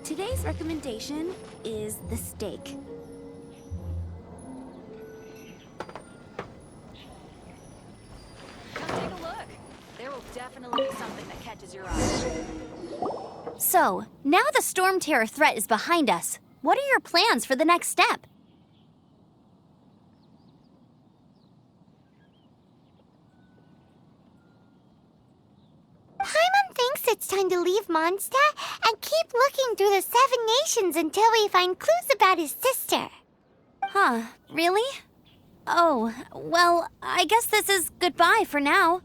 Today's recommendation is the steak. Come take a look. There will definitely be something that catches your eye. So, now the storm terror threat is behind us. What are your plans for the next step? Paimon thinks it's time to leave Mondstadt and keep looking through the 7 nations until we find clues about his sister. Huh, really? Oh, well, I guess this is goodbye for now.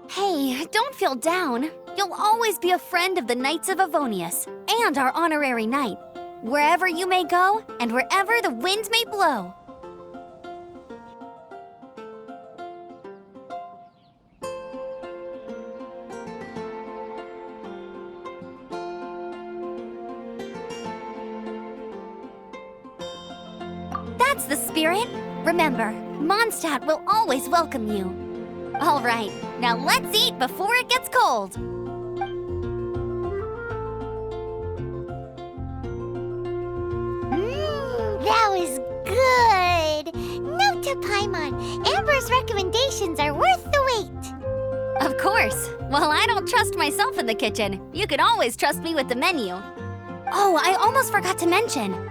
Hey, don't feel down. You'll always be a friend of the Knights of Avonius and our honorary knight. Wherever you may go and wherever the wind may blow. That's the spirit. Remember, Mondstadt will always welcome you. All right, now let's eat before it gets cold. That was good. Note to Paimon, Amber's recommendations are worth the wait. Of course. Well, I don't trust myself in the kitchen. You can always trust me with the menu. Oh, I almost forgot to mention.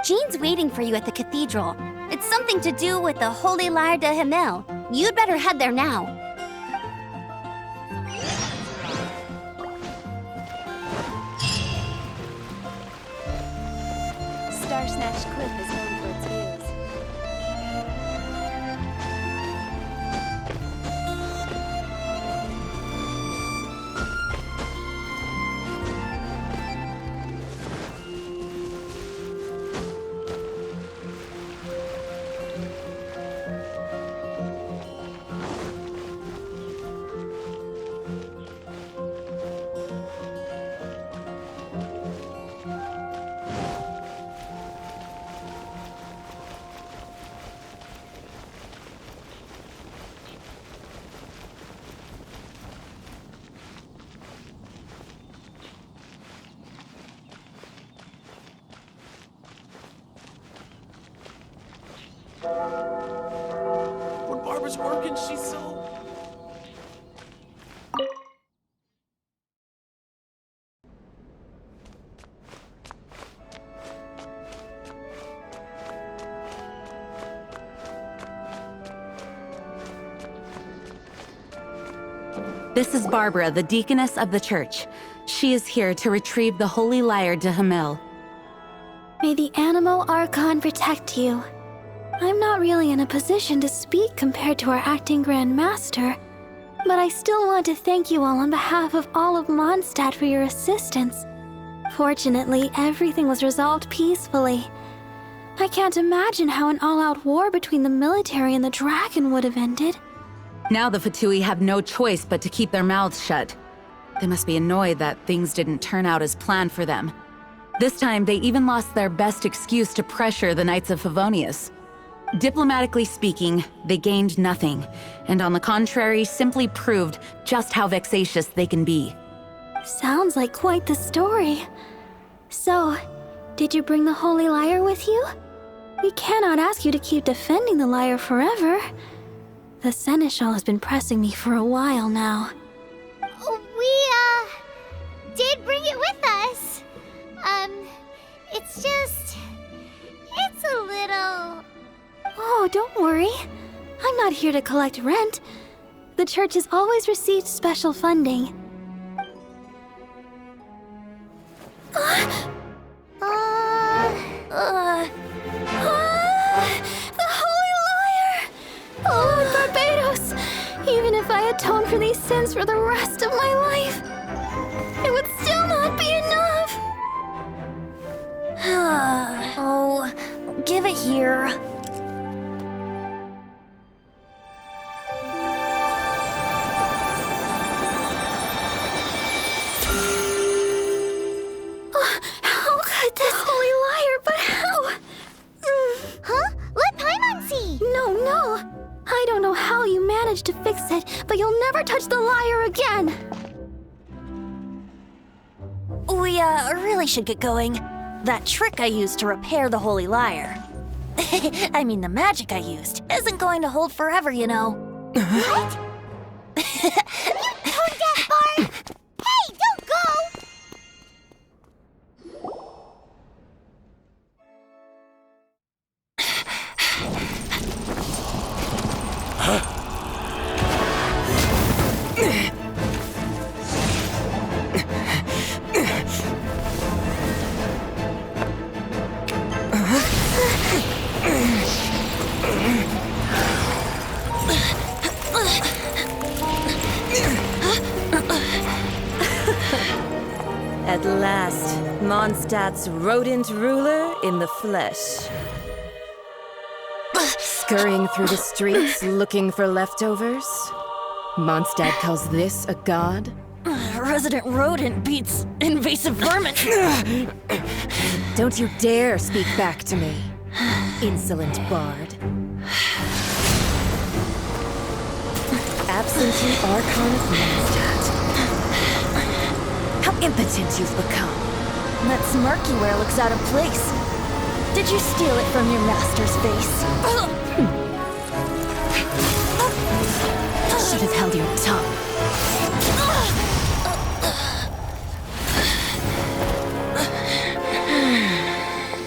Jean's waiting for you at the cathedral. It's something to do with the Holy Lyre de Himmel. You'd better head there now. Star Snatch Cliff is known for its views. When Barbara's working, she's so... This is Barbara, the deaconess of the church. She is here to retrieve the Holy Lyre de Himmel. May the Animo Archon protect you. I'm not really in a position to speak compared to our acting Grand Master, but I still want to thank you all on behalf of all of Mondstadt for your assistance. Fortunately, everything was resolved peacefully. I can't imagine how an all-out war between the military and the dragon would have ended. Now the Fatui have no choice but to keep their mouths shut. They must be annoyed that things didn't turn out as planned for them. This time, they even lost their best excuse to pressure the Knights of Favonius. Diplomatically speaking, they gained nothing, and on the contrary, simply proved just how vexatious they can be. Sounds like quite the story. So, did you bring the Holy Lyre with you? We cannot ask you to keep defending the lyre forever. The Seneschal has been pressing me for a while now. We, did bring it with us. It's a little... Oh, don't worry. I'm not here to collect rent. The church has always received special funding. The Holy Lyre! Lord Barbados! Even if I atone for these sins for the rest of my life, it would still not be enough! Oh, give it here. How could this Holy Lyre, but how? Huh? Let Paimon see! No. I don't know how you managed to fix it, but you'll never touch the lyre again. We really should get going. That trick I used to repair the Holy Lyre. I mean, the magic I used isn't going to hold forever, you know. What? You tone-deaf Bard! Hey, don't go! At last, Mondstadt's rodent ruler in the flesh. Scurrying through the streets looking for leftovers? Mondstadt calls this a god? Resident rodent beats invasive vermin. Don't you dare speak back to me, insolent bard. Absentee Archon of Mondstadt. How impotent you've become. That smirky wear looks out of place. Did you steal it from your master's face? Should have held your tongue.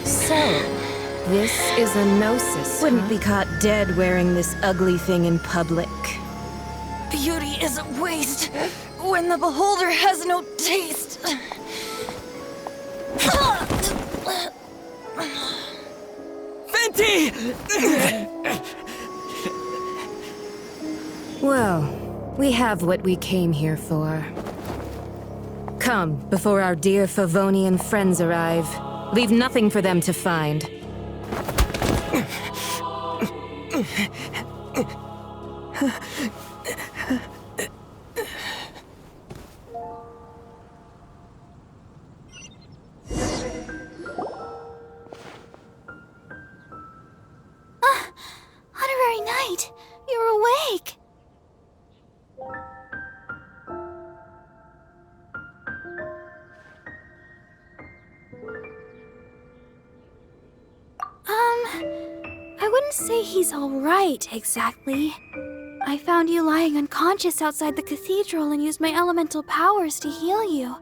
So, this is a gnosis. Wouldn't be caught dead wearing this ugly thing in public. Beauty is a waste when the beholder has no taste. Venti! Well, we have what we came here for. Come, before our dear Favonian friends arrive. Leave nothing for them to find. Honorary Knight, you're awake. I wouldn't say he's all right, exactly. I found you lying unconscious outside the cathedral and used my elemental powers to heal you.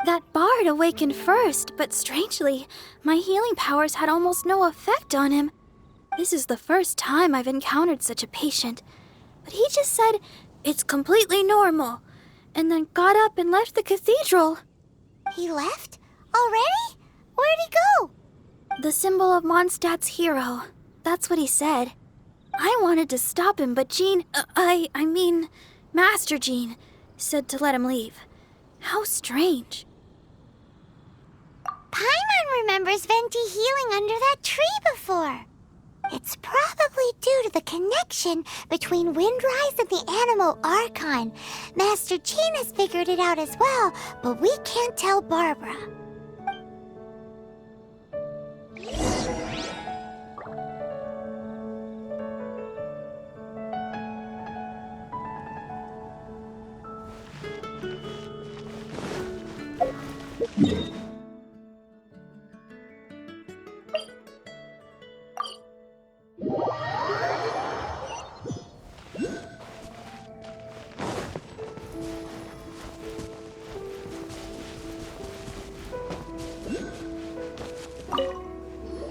That bard awakened first, but strangely, my healing powers had almost no effect on him. This is the first time I've encountered such a patient. But he just said, it's completely normal, and then got up and left the cathedral. He left? Already? Where'd he go? The symbol of Mondstadt's hero. That's what he said. I wanted to stop him, but Jean, I mean, Master Jean, said to let him leave. How strange. Paimon remembers Venti healing under that tree before. It's probably due to the connection between Windrise and the Animal Archon. Master Jean has figured it out as well, but we can't tell Barbara.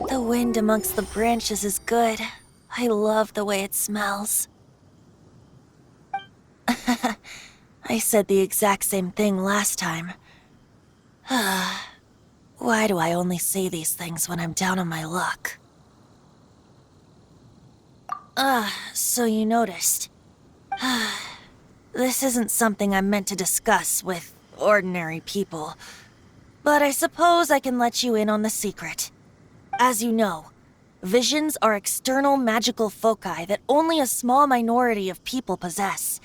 The wind amongst the branches is good. I love the way it smells. I said the exact same thing last time. Why do I only say these things when I'm down on my luck? So you noticed. This isn't something I'm meant to discuss with ordinary people. But I suppose I can let you in on the secret. As you know, visions are external magical foci that only a small minority of people possess.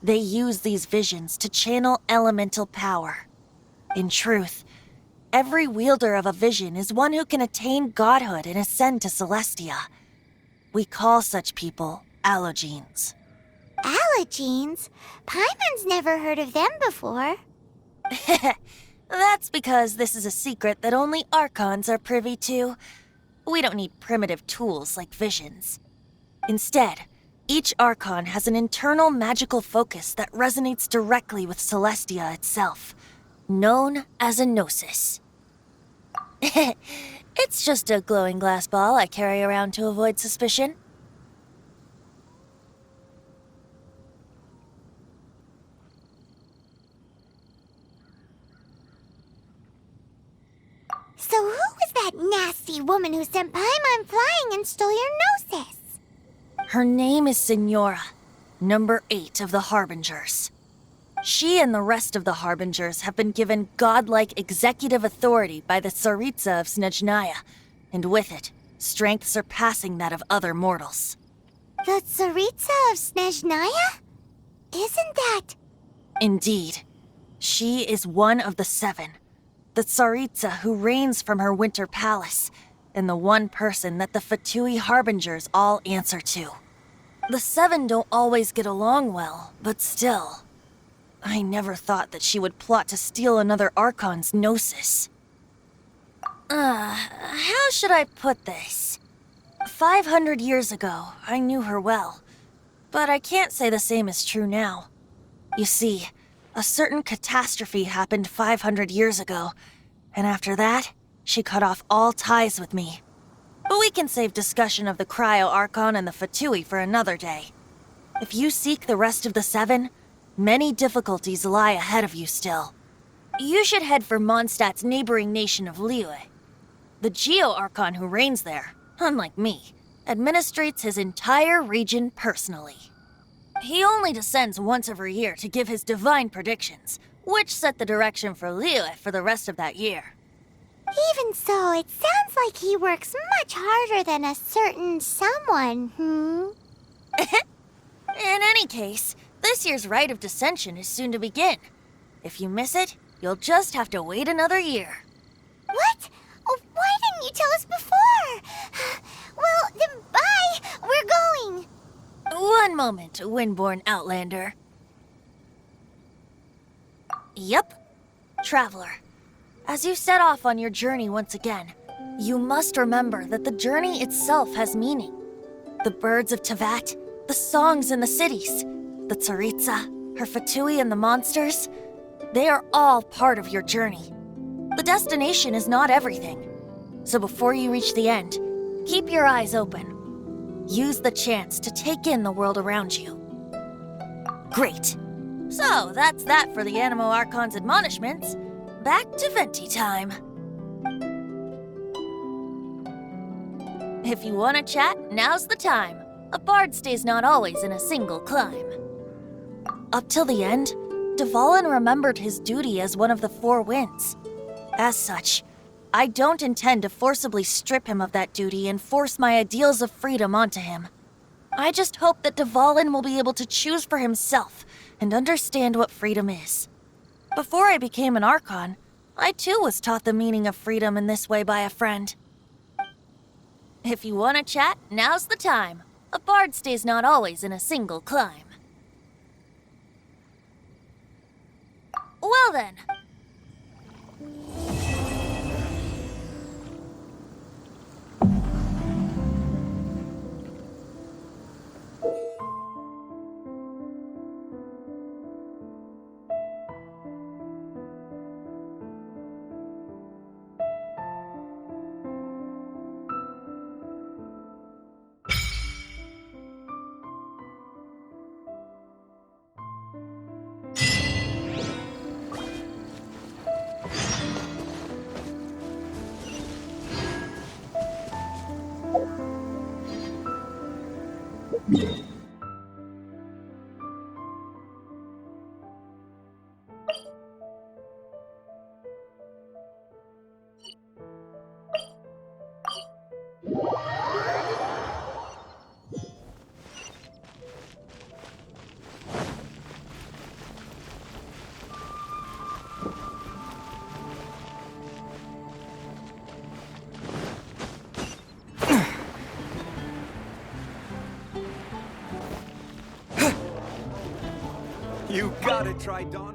They use these visions to channel elemental power. In truth, every wielder of a vision is one who can attain godhood and ascend to Celestia. We call such people allogenes. Allogenes? Paimon's never heard of them before. That's because this is a secret that only Archons are privy to. We don't need primitive tools like visions. Instead, each Archon has an internal magical focus that resonates directly with Celestia itself, known as a Gnosis. It's just a glowing glass ball I carry around to avoid suspicion. So who was that nasty woman who sent Paimon flying and stole your Gnosis? Her name is Signora, number 8 of the Harbingers. She and the rest of the Harbingers have been given godlike executive authority by the Tsaritsa of Snezhnaya, and with it, strength surpassing that of other mortals. The Tsaritsa of Snezhnaya? Isn't that... Indeed. She is one of the 7, the Tsaritsa who reigns from her winter palace, and the one person that the Fatui Harbingers all answer to. The 7 don't always get along well, but still... I never thought that she would plot to steal another Archon's Gnosis. How should I put this? 500 years ago, I knew her well, but I can't say the same is true now. You see, a certain catastrophe happened 500 years ago, and after that, she cut off all ties with me. But we can save discussion of the Cryo Archon and the Fatui for another day. If you seek the rest of the 7, many difficulties lie ahead of you still. You should head for Mondstadt's neighboring nation of Liyue. The Geo-Archon who reigns there, unlike me, administrates his entire region personally. He only descends once every year to give his divine predictions, which set the direction for Liyue for the rest of that year. Even so, it sounds like he works much harder than a certain someone, In any case, this year's Rite of Descension is soon to begin. If you miss it, you'll just have to wait another year. What? Oh, why didn't you tell us before? Well, then bye! We're going! One moment, Windborn Outlander. Yep. Traveler, as you set off on your journey once again, you must remember that the journey itself has meaning. The birds of Tevat, the songs in the cities, the Tsaritsa, her Fatui and the monsters, they are all part of your journey. The destination is not everything. So before you reach the end, keep your eyes open. Use the chance to take in the world around you. Great. So that's that for the Animo Archon's admonishments. Back to Venti time. If you want to chat, now's the time. A bard stays not always in a single climb. Up till the end, Dvalin remembered his duty as one of the 4 winds. As such, I don't intend to forcibly strip him of that duty and force my ideals of freedom onto him. I just hope that Dvalin will be able to choose for himself and understand what freedom is. Before I became an Archon, I too was taught the meaning of freedom in this way by a friend. If you want to chat, now's the time. A bard stays not always in a single climb. Well then. You gotta try Dawn.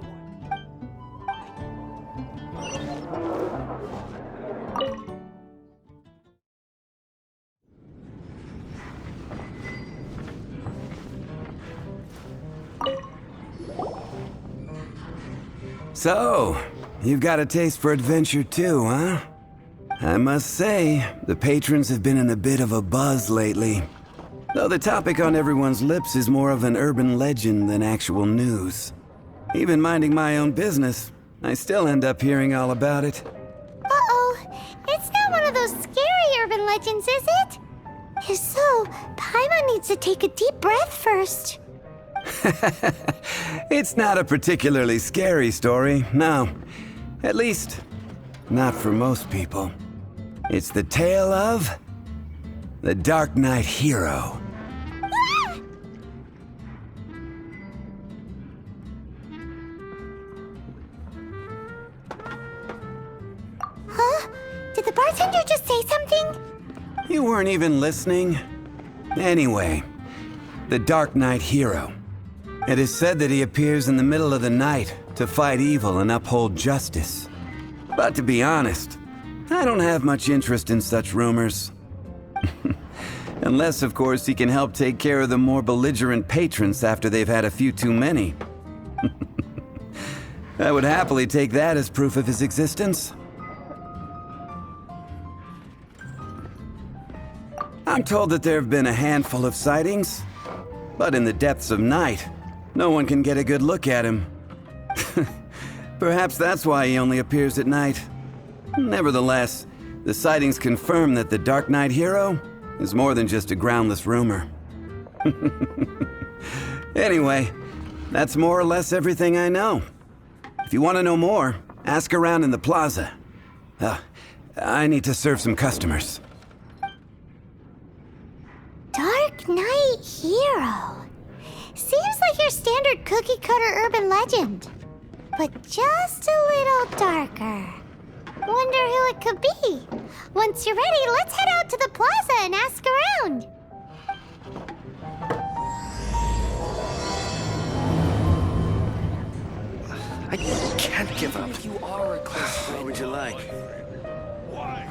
So, you've got a taste for adventure too, huh? I must say, the patrons have been in a bit of a buzz lately. Though the topic on everyone's lips is more of an urban legend than actual news. Even minding my own business, I still end up hearing all about it. Uh-oh. It's not one of those scary urban legends, is it? If so, Paimon needs to take a deep breath first. It's not a particularly scary story, no. At least, not for most people. It's the tale of the Dark Knight Hero. Huh? Did the bartender just say something? You weren't even listening? Anyway, the Dark Knight Hero. It is said that he appears in the middle of the night to fight evil and uphold justice. But to be honest, I don't have much interest in such rumors. Unless, of course, he can help take care of the more belligerent patrons after they've had a few too many. I would happily take that as proof of his existence. I'm told that there have been a handful of sightings, but in the depths of night, no one can get a good look at him. Perhaps that's why he only appears at night. Nevertheless, the sightings confirm that the Dark Knight Hero is more than just a groundless rumor. Anyway, that's more or less everything I know. If you want to know more, ask around in the plaza. I need to serve some customers. Dark Knight Hero. Seems like your standard cookie-cutter urban legend. But just a little darker. Wonder who it could be. Once you're ready, let's head out to the plaza and ask around. I can't give up. You are a close friend. What would you like? Why?